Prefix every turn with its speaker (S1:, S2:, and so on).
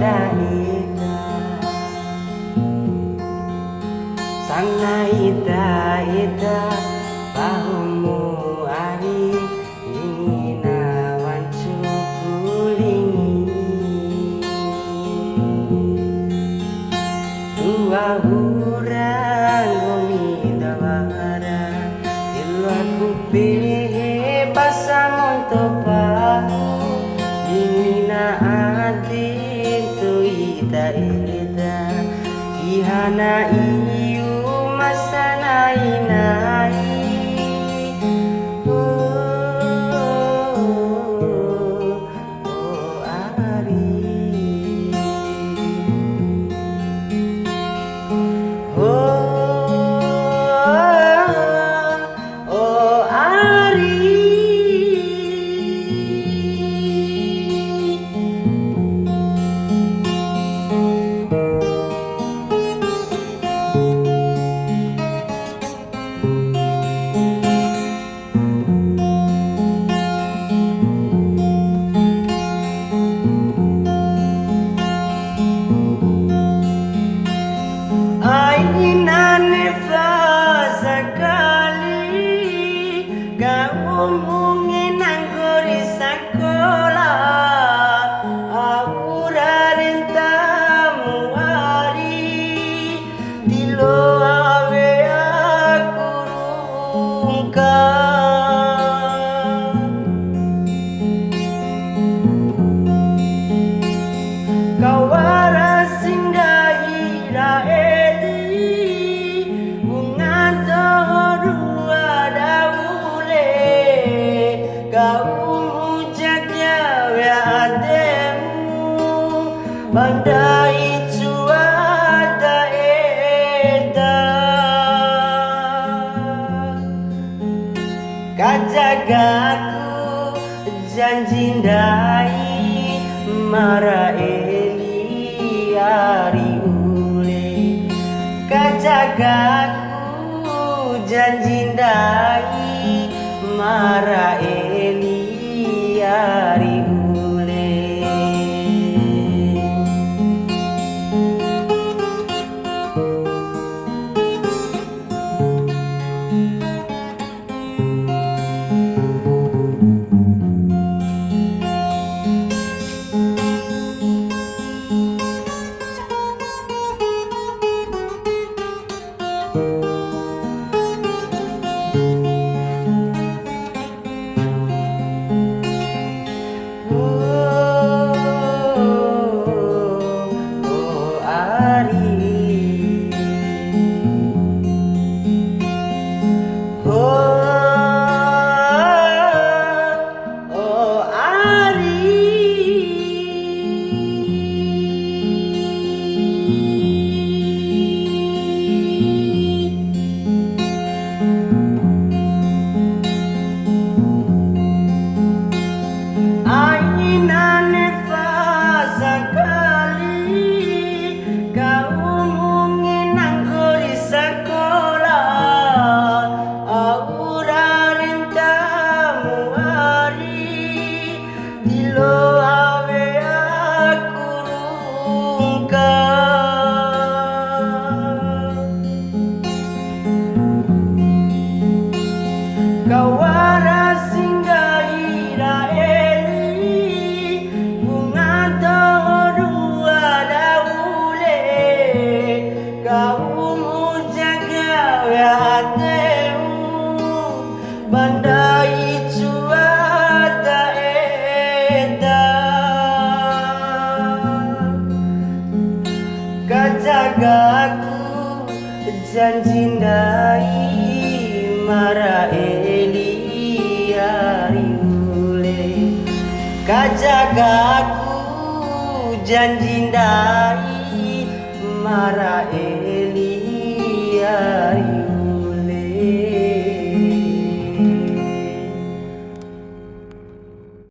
S1: ita Sana ita bahumu ari Ninawan cukulingi Dua hurang gomidawara Ilu aku pilih basa montopahu Nina adin tu ita Ihana iyu masana inai Ngomongin anggori sekolah Aku rarentamu hari Dilo awe aku rungkap Kau waras singgahi raeli Bunga tohru ada Kau jaga ademu Bandai cuata eta Kajagaku janji ndai Mara eli ari ule Kajagaku janji ndai Mara eli ari ule Kau waras singgahi raeli Bunga tohru ada ule Kau mujaga hatemu Bandai cuata eta Kajagaku janji ndai Mara eli ari ule Kajagaku janji ndai Mara eli